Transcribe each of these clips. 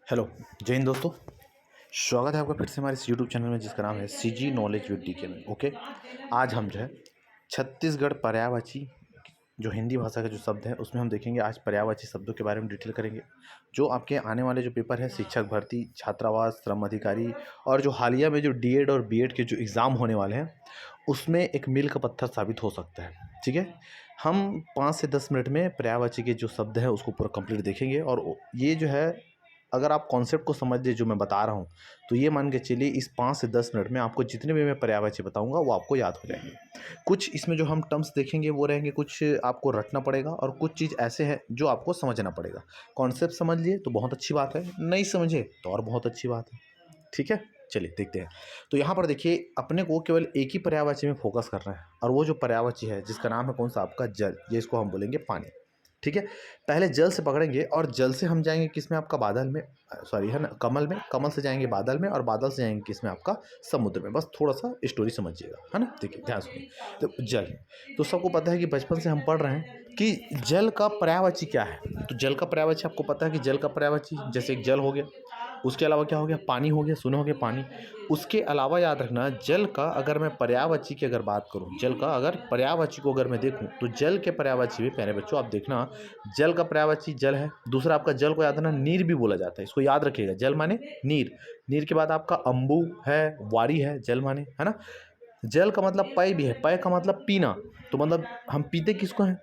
Hello, जय हिंद दोस्तों। स्वागत है आपका फिर से हमारे इस यूट्यूब चैनल में जिसका नाम है सीजी नॉलेज विद डीके में। ओके, आज हम जो है छत्तीसगढ़ पर्यायवाची जो हिंदी भाषा का जो शब्द है उसमें हम देखेंगे। आज पर्यायवाची शब्दों के बारे में डिटेल करेंगे। जो आपके आने वाले जो पेपर है शिक्षक भर्ती, छात्रावास, श्रम अधिकारी और जो हालिया में जो डीएड और बीएड के जो एग्ज़ाम होने वाले हैं उसमें एक मील का पत्थर साबित हो सकता है। ठीक है, हम 5 से 10 मिनट में पर्यायवाची के जो शब्द हैं उसको पूरा कंप्लीट देखेंगे। और ये जो है, अगर आप कॉन्सेप्ट को समझ लिए जो मैं बता रहा हूँ तो ये मान के चलिए इस 5 से 10 मिनट में आपको जितने भी मैं पर्यायवाची बताऊंगा वो आपको याद हो जाएंगे। कुछ इसमें जो हम टर्म्स देखेंगे वो रहेंगे, कुछ आपको रटना पड़ेगा और कुछ चीज़ ऐसे हैं जो आपको समझना पड़ेगा। कॉन्सेप्ट समझ लिए तो बहुत अच्छी बात है, नहीं समझे तो और बहुत अच्छी बात है। ठीक है, चलिए देखते हैं। तो यहाँ पर देखिए, अपने को केवल एक ही पर्यायवाची में फोकस करना है और वो जो पर्यायवाची है जिसका नाम है कौन सा आपका जल, ये इसको हम बोलेंगे पानी। ठीक है, पहले जल से पकड़ेंगे और जल से हम जाएंगे किस में आपका बादल में, सॉरी है ना, कमल में, कमल से जाएंगे बादल में और बादल से जाएंगे किस में आपका समुद्र में। बस थोड़ा सा स्टोरी समझिएगा, है ना। देखिए ध्यान सुनिए। तो जल, तो सबको पता है कि बचपन से हम पढ़ रहे हैं कि जल का पर्यायवाची क्या है। तो जल का पर्यायवाची आपको पता है कि जल का पर्यायवाची जैसे एक जल हो गया, उसके अलावा क्या हो गया, पानी हो गया, सुने हो गया पानी। उसके अलावा याद रखना, जल का अगर मैं पर्यायवाची की अगर बात करूं, जल का अगर पर्यायवाची को अगर मैं देखूं तो जल के पर्यायवाची में प्यारे बच्चों आप देखना, जल का पर्यायवाची जल है। दूसरा आपका जल को याद रखना, नीर भी बोला जाता है, इसको याद रखिएगा। जल माने नीर, नीर के बाद आपका अम्बु है, वारी है, जल माने, है ना। जल का मतलब पय भी है, पय का मतलब पीना। तो मतलब हम पीते किसको हैं,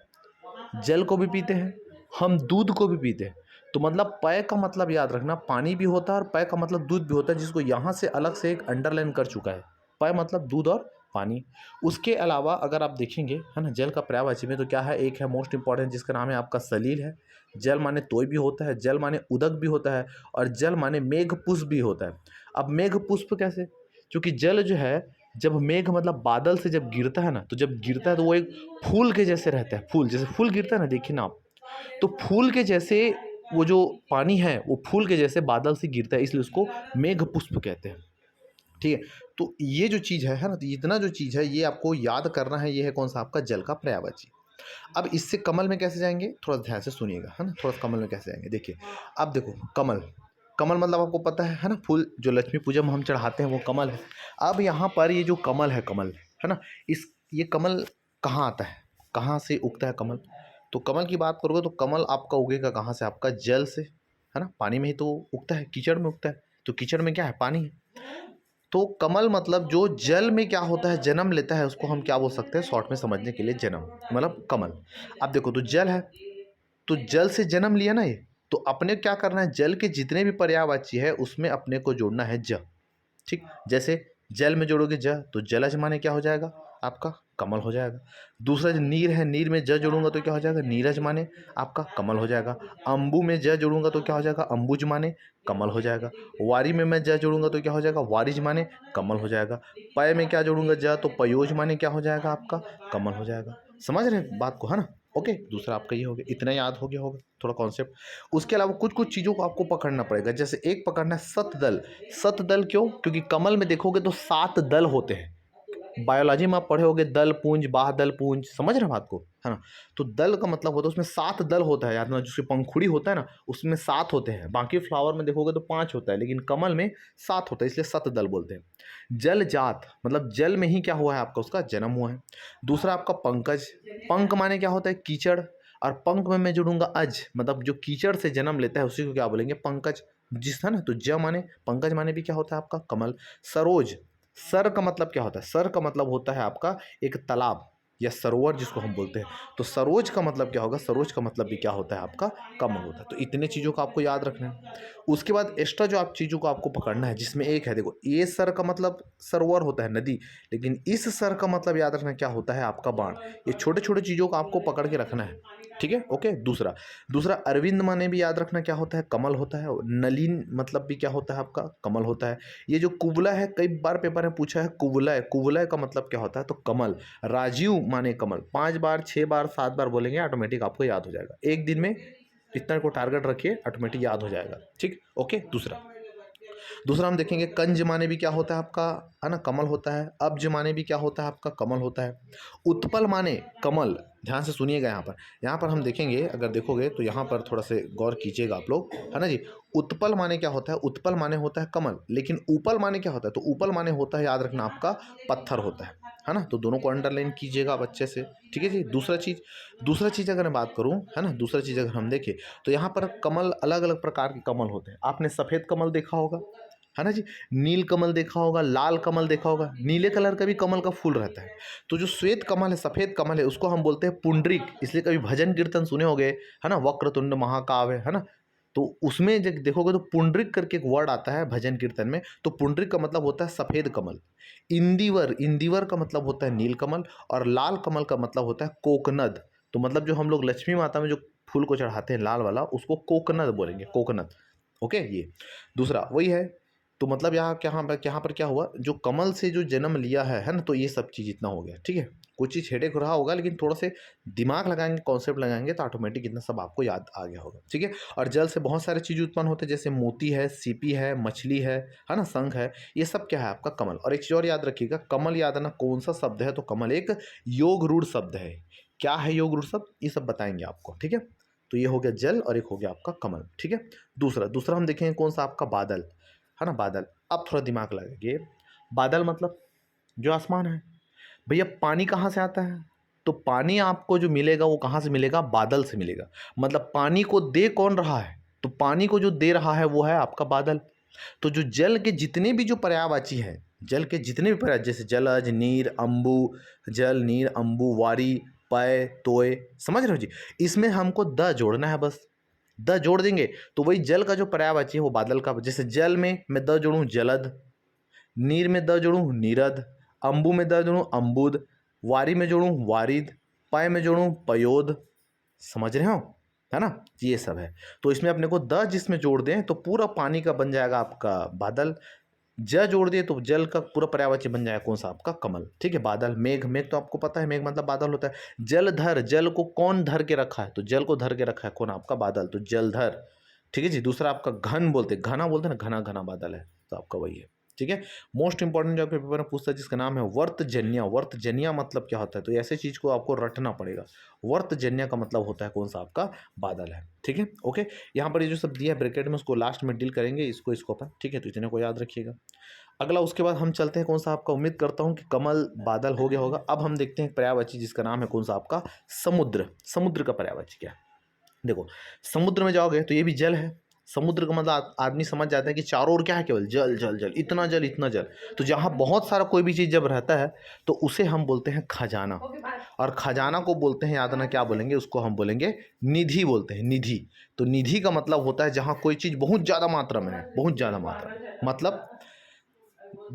जल को भी पीते हैं, हम दूध को भी पीते हैं। तो मतलब पय का मतलब याद रखना पानी भी होता है और पय का मतलब दूध भी होता है, जिसको यहाँ से अलग से एक अंडरलाइन कर चुका है। पय मतलब दूध और पानी। उसके अलावा अगर आप देखेंगे, है ना, जल का पर्यायवाची में तो क्या है, एक है मोस्ट इंपॉर्टेंट जिसका नाम है आपका सलील है। जल माने तोय भी होता है, जल माने उदक भी होता है और जल माने मेघ पुष्प भी होता है। अब मेघ पुष्प कैसे, क्योंकि जल जो है, जब मेघ मतलब बादल से जब गिरता है ना, तो जब गिरता है तो वो एक फूल के जैसे रहता है। फूल जैसे फूल गिरता है ना, देखिए ना आप, तो फूल के जैसे वो जो पानी है वो फूल के जैसे बादल से गिरता है, इसलिए उसको मेघ पुष्प कहते हैं। ठीक है, तो ये जो चीज़ है ना, तो इतना जो चीज़ है ये आपको याद करना है। ये है कौन सा आपका जल का पर्यायवाची। अब इससे कमल में कैसे जाएंगे, थोड़ा ध्यान से सुनिएगा, है ना। थोड़ा कमल में कैसे जाएंगे, देखिए। अब देखो कमल, कमल मतलब आपको पता है ना, फूल जो लक्ष्मी पूजा में हम चढ़ाते हैं वो कमल है। अब यहाँ पर ये जो कमल है ना, इस ये कमल कहाँ आता है, कहाँ से उगता है कमल। तो कमल की बात करोगे तो कमल आपका उगेगा कहाँ से, आपका जल से, है ना। पानी में ही तो उगता है, कीचड़ में उगता है, तो कीचड़ में क्या है, पानी है। तो कमल मतलब जो जल में क्या होता है, जन्म लेता है, उसको हम क्या बोल सकते हैं शॉर्ट में समझने के लिए, जन्म मतलब कमल। अब देखो, तो जल है, तो जल से जन्म लिया ना ये, तो अपने क्या करना है, जल के जितने भी पर्यायवाची है उसमें अपने को जोड़ना है ज। ठीक, जैसे जल में जोड़ोगे ज तो जलज माने क्या हो जाएगा आपका, कमल हो जाएगा। दूसरा जो नीर है, नीर में ज जोड़ूंगा तो क्या हो जाएगा, नीरज माने आपका कमल हो जाएगा। अम्बु में ज जोड़ूंगा तो क्या हो जाएगा, अम्बुज माने कमल हो जाएगा। वारी में मैं ज जोड़ूंगा तो क्या हो जाएगा, वारिज माने कमल हो जाएगा। पय में क्या जोड़ूंगा ज, तो पयोज माने क्या हो जाएगा आपका, कमल हो जाएगा। समझ रहे हैं बात को, है ना। ओके, दूसरा आपका ये हो गया, इतना याद हो गया होगा थोड़ा कॉन्सेप्ट। उसके अलावा कुछ कुछ चीज़ों को आपको पकड़ना पड़ेगा। जैसे एक पकड़ना है सतदल। सतदल क्यों, क्योंकि कमल में देखोगे तो 7 दल होते हैं। बायोलॉजी में आप पढ़े होगे दल पुंज, बाह्य पुंज, समझ रहे हैं बात को, है ना। तो दल का मतलब होता है उसमें 7 दल होता है, याद ना, जिसकी पंखुड़ी होता है ना उसमें 7 होते हैं। बाकी फ्लावर में देखोगे तो 5 होता है, लेकिन कमल में 7 होता है, इसलिए 7 दल बोलते हैं। जल जात मतलब जल में ही क्या हुआ है आपका, उसका जन्म हुआ है। दूसरा आपका पंकज, पंक माने क्या होता है, कीचड़, और पंक में मैं जोड़ूंगा अज, मतलब जो कीचड़ से जन्म लेता है उसी को क्या बोलेंगे, पंकज। जिस है ना, तो ज माने पंकज माने भी क्या होता है आपका, कमल। सरोज, सर का मतलब क्या होता है, सर का मतलब होता है आपका एक तालाब या सरोवर जिसको हम बोलते हैं। तो सरोज का मतलब क्या होगा, सरोज का मतलब भी क्या होता है आपका, कमल होता है। तो इतने चीज़ों का आपको याद रखना है। उसके बाद एक्स्ट्रा जो आप चीज़ों को आपको पकड़ना है, जिसमें एक है, देखो ये सर का मतलब सरोवर होता है, नदी, लेकिन इस सर का मतलब याद रखना क्या होता है आपका, बाण। ये छोटे छोटे चीज़ों को आपको पकड़ के रखना है। ठीक है, ओके। दूसरा दूसरा अरविंद माने भी याद रखना क्या होता है, कमल होता है। और नलिन मतलब भी क्या होता है आपका, कमल होता है। ये जो कुवला है, कई बार पेपर में पूछा है, कुवलय, कुवलय का मतलब क्या होता है, तो कमल। राजीव माने कमल। 5 बार 6 बार 7 बार बोलेंगे, ऑटोमेटिक आपको याद हो जाएगा। एक दिन में इतना को टारगेट रखिए, ऑटोमेटिक याद हो जाएगा। ठीक, ओके। दूसरा दूसरा हम देखेंगे कंज माने भी क्या होता है आपका, है ना, कमल होता है। अब्ज माने भी क्या होता है आपका, कमल होता है। उत्पल माने कमल, ध्यान से सुनिएगा यहाँ पर हम देखेंगे, अगर देखोगे तो यहाँ पर थोड़ा से गौर कीजिएगा आप लोग, है ना जी। उत्पल माने क्या होता है, उत्पल माने होता है कमल, लेकिन ऊपल माने क्या होता है, तो ऊपल माने होता है, याद रखना आपका, पत्थर होता है ना। तो दोनों को अंडरलाइन कीजिएगा आप अच्छे से, ठीक है जी। दूसरा चीज़ अगर मैं बात करूँ, है ना, दूसरा चीज़ अगर हम देखें तो यहाँ पर कमल, अलग अलग प्रकार के कमल होते हैं। आपने सफ़ेद कमल देखा होगा, है ना जी, नील कमल देखा होगा, लाल कमल देखा होगा, नीले कलर का भी कमल का फूल रहता है। तो जो श्वेत कमल है, सफ़ेद कमल है, उसको हम बोलते हैं पुंडरीक, इसलिए कभी भजन कीर्तन सुने होंगे, है ना, वक्रतुंड महाकाव्य, है ना, तो उसमें जब देखोगे तो पुंडरीक करके एक वर्ड आता है भजन कीर्तन में, तो पुंडरीक का मतलब होता है सफ़ेद कमल। इंदिवर का मतलब होता है नील कमल, और लाल कमल का मतलब होता है कोकनद। तो मतलब जो हम लोग लक्ष्मी माता में जो फूल को चढ़ाते हैं लाल वाला, उसको कोकनद बोलेंगे, कोकनद। ओके, ये दूसरा वही है। तो मतलब यहाँ पर क्या हुआ, जो कमल से जो जन्म लिया है ना, तो ये सब चीज़ इतना हो गया, ठीक है। कुछ चीज़ हेडेक रहा होगा, लेकिन थोड़ा से दिमाग लगाएंगे, कॉन्सेप्ट लगाएंगे, तो ऑटोमेटिक इतना सब आपको याद आ गया होगा, ठीक है। और जल से बहुत सारे चीज़ उत्पन्न होते हैं, जैसे मोती है, सीपी है, मछली है ना, शंख है, ये सब क्या है आपका कमल। और एक चीज़ और याद रखिएगा, कमल याद आना कौन सा शब्द है, तो कमल एक योग रूढ़ शब्द है। क्या है योग रूढ़ शब्द, ये सब बताएंगे आपको, ठीक है। तो ये हो गया जल, और एक हो गया आपका कमल, ठीक है। दूसरा हम देखेंगे कौन सा आपका, बादल, है ना, बादल। अब थोड़ा दिमाग लगाइए, बादल मतलब जो आसमान है। भैया पानी कहाँ से आता है, तो पानी आपको जो मिलेगा वो कहाँ से मिलेगा, बादल से मिलेगा। मतलब पानी को दे कौन रहा है, तो पानी को जो दे रहा है वो है आपका बादल। तो जो जल के जितने भी जो पर्यायवाची हैं, जल के जितने भी पर्याय, जैसे जलज, नीर, अम्बु, जल, नीर, अम्बु, वारी, पय, तोय, समझ रहे हो जी। इसमें हमको द जोड़ना है, बस द जोड़ देंगे तो वही जल का जो पर्यायवाची है वो बादल का। जैसे जल में मैं द जोड़ूँ जलद, नीर में द जोड़ूँ नीरद, अम्बु में द जोड़ूँ अम्बुद, वारी में जोड़ूँ वारिद, पय में जोड़ूँ पयोद, समझ रहे हो, है ना, ये सब है। तो इसमें अपने को द जिसमें जोड़ दें तो पूरा पानी का बन जाएगा आपका बादल। ज जोड़ दिए तो जल का पूरा पर्यायवाची बन जाएगा कौन सा आपका, कमल, ठीक है। बादल, मेघ तो आपको पता है, मेघ मतलब बादल होता है। जलधर, जल को कौन धर के रखा है, तो जल को धर के रखा है कौन, आपका बादल, तो जलधर, ठीक है जी। दूसरा आपका घन बोलते, घना बोलते हैं ना, घना घना बादल है, तो आपका वही है, ठीक है। मोस्ट इंपॉर्टेंट जो आपके पेपर में पूछता है जिसका नाम है वर्तजन्य। वर्तजन्य मतलब क्या होता है, तो ऐसे चीज को आपको रटना पड़ेगा। वर्तजन्य का मतलब होता है कौन सा आपका, बादल है, ठीक है। ओके, यहाँ पर ये जो सब दिया है ब्रैकेट में, उसको लास्ट में डील करेंगे, इसको अपन, ठीक है। तो इतने को याद रखिएगा। अगला उसके बाद हम चलते हैं कौन सा आपका, उम्मीद करता हूँ कि कमल बादल हो गया होगा। अब हम देखते हैं पर्यायवाची जिसका नाम है कौन सा आपका, समुद्र। समुद्र का पर्यायवाची क्या है, देखो समुद्र में जाओगे तो ये भी जल है। समुद्र का मतलब आदमी समझ जाता है कि चारों ओर क्या है, केवल जल जल जल, इतना जल इतना जल। तो जहाँ बहुत सारा कोई भी चीज़ जब रहता है तो उसे हम बोलते हैं खजाना। और खजाना को बोलते हैं, याद ना क्या बोलेंगे, उसको हम बोलेंगे निधि बोलते हैं, निधि। तो निधि का मतलब होता है जहाँ कोई चीज़ बहुत ज़्यादा मात्रा में है, बहुत ज़्यादा मात्रा में, मतलब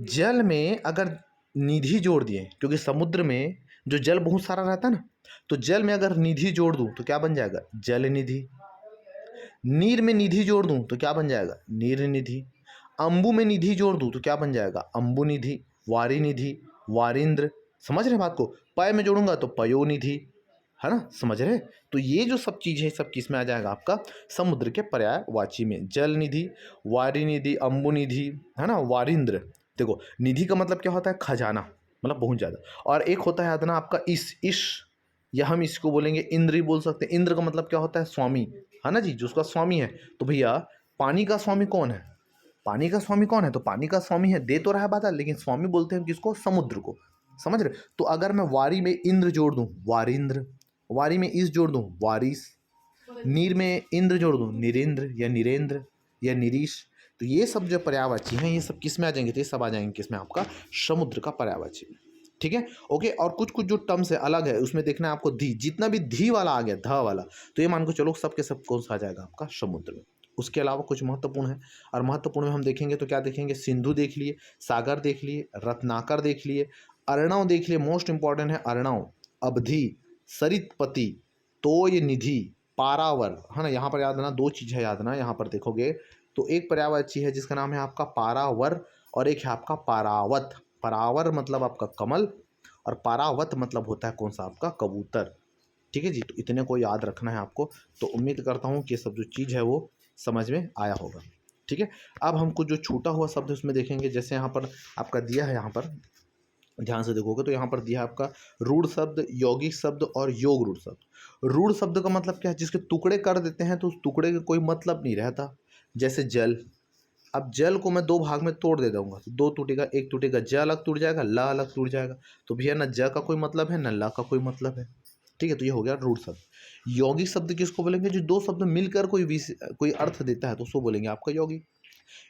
जल में अगर निधि जोड़ दिए, क्योंकि समुद्र में जो जल बहुत सारा रहता है ना, तो जल में अगर निधि जोड़ दूं तो क्या बन जाएगा, जल निधि। नीर में निधि जोड़ दूं तो क्या बन जाएगा, नीर निधि। अम्बु में निधि जोड़ दूं तो क्या बन जाएगा, अम्बु निधि। वारी निधि, वारिंद्र, समझ रहे बात को। पय में जोड़ूंगा तो पयो निधि, है ना, समझ रहे। तो ये जो सब चीज़ है सब किस में आ जाएगा आपका, समुद्र के पर्यायवाची में। जल निधि, वारी निधि, अम्बु निधि, है ना, वारिंद्र। देखो निधि का मतलब क्या होता है, खजाना, मतलब बहुत ज़्यादा। और एक होता है ना आपका इश, या हम इसको बोलेंगे इंद्र ही बोल सकते हैं। इंद्र का मतलब क्या होता है, स्वामी, है ना जी, जो उसका स्वामी है। तो भैया पानी का स्वामी कौन है, पानी का स्वामी कौन है, तो पानी का स्वामी है, दे तो रहा है बादल, लेकिन स्वामी बोलते हैं किसको, समुद्र को, समझ रहे। तो अगर मैं वारी में इंद्र जोड़ दूं, वारिंद्र। वारी में इस जोड़ दूं, वारिस। नीर में इंद्र जोड़ दूं, निरेंद्र या निरेंद्र या निरीश। तो ये सब जो पर्यायवाची हैं ये सब किस में आ जाएंगे, तो ये सब आ जाएंगे किस में, आपका समुद्र का पर्यायवाची में, ठीक है। ओके, और कुछ कुछ जो टर्म्स है अलग है, उसमें देखना है आपको धी, जितना भी धी वाला आ गया, ध वाला, तो ये मान को चलो सब के सब कौन सा आ जाएगा आपका, समुद्र में। उसके अलावा कुछ महत्वपूर्ण है, और महत्वपूर्ण में हम देखेंगे तो क्या देखेंगे, सिंधु देख लिए, सागर देख लिए, रत्नाकर देख लिए, अर्णव देख लिए, मोस्ट इंपॉर्टेंट है अर्णव, अवधि, सरितपति, तोय निधि, पारावर, है ना। यहाँ पर याद रखना दो चीज़ है, याद रखना यहाँ पर देखोगे तो एक पर्यायवाची है जिसका नाम है आपका पारावर, और एक है आपका पारावत। पारावर मतलब आपका कमल, और पारावत मतलब होता है कौन सा आपका, कबूतर, ठीक है जी। तो इतने को याद रखना है आपको। तो उम्मीद करता हूँ कि सब जो चीज़ है वो समझ में आया होगा। ठीक है। अब हमको जो छूटा हुआ शब्द है उसमें देखेंगे, जैसे यहाँ पर आपका दिया है, यहाँ पर ध्यान से देखोगे तो यहाँ पर दिया है आपका रूढ़ शब्द, यौगिक शब्द और योग रूढ़ शब्द। रूढ़ शब्द का मतलब क्या है, जिसके टुकड़े कर देते हैं तो उस टुकड़े का कोई मतलब नहीं रहता। जैसे जल, अब जल को मैं दो भाग में तोड़ दे दूंगा तो दो टूटेगा, एक टूटेगा, ज अलग टूट जाएगा, ल अलग टूट जाएगा। तो भैया न ज का कोई मतलब है न ल का कोई मतलब है। ठीक है, तो ये हो गया रूढ़ शब्द। यौगिक शब्द किसको बोलेंगे, जो दो शब्द मिलकर कोई अर्थ देता है तो उसको बोलेंगे आपका यौगिक।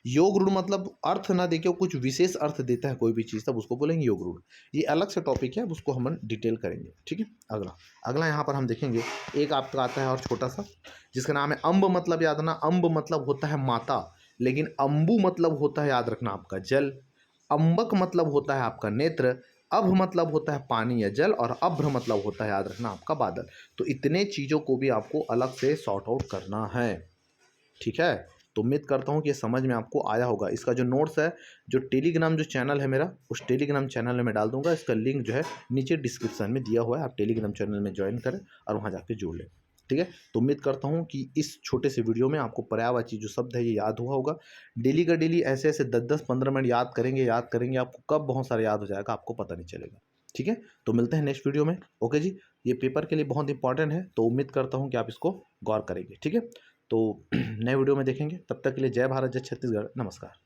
योग रूढ़ मतलब अर्थ ना देके कुछ विशेष अर्थ देता है कोई भी चीज़, तब उसको बोलेंगे योग रूढ़। ये अलग से टॉपिक है, अब उसको हम डिटेल करेंगे। ठीक है, अगला अगला यहाँ पर हम देखेंगे, एक आपका आता है और छोटा सा, जिसका नाम है अम्ब। मतलब याद रखना, अम्ब मतलब होता है माता, लेकिन अम्बु मतलब होता है, याद रखना, आपका जल। अम्बक मतलब होता है आपका नेत्र, अभ मतलब होता है पानी या जल, और अभ्र मतलब होता है, याद रखना, आपका बादल। तो इतने चीज़ों को भी आपको अलग से सॉर्ट आउट करना है। ठीक है, तो उम्मीद करता हूँ कि ये समझ में आपको आया होगा। इसका जो नोट्स है, जो टेलीग्राम जो चैनल है मेरा, उस टेलीग्राम चैनल में मैं डाल दूंगा। इसका लिंक जो है नीचे डिस्क्रिप्शन में दिया हुआ है, आप टेलीग्राम चैनल में ज्वाइन करें और वहाँ जाके जुड़ लें। ठीक है, तो उम्मीद करता हूँ कि इस छोटे से वीडियो में आपको पर्यायवाची जो शब्द है ये याद हुआ होगा। डेली का डेली ऐसे ऐसे 10-10 15 मिनट याद करेंगे, आपको कब बहुत सारा याद हो जाएगा आपको पता नहीं चलेगा। ठीक है, तो मिलते हैं नेक्स्ट वीडियो में। ओके जी, ये पेपर के लिए बहुत इंपॉर्टेंट है, तो उम्मीद करता हूँ कि आप इसको गौर करेंगे। ठीक है, तो नए वीडियो में देखेंगे, तब तक के लिए जय भारत, जय छत्तीसगढ़, नमस्कार।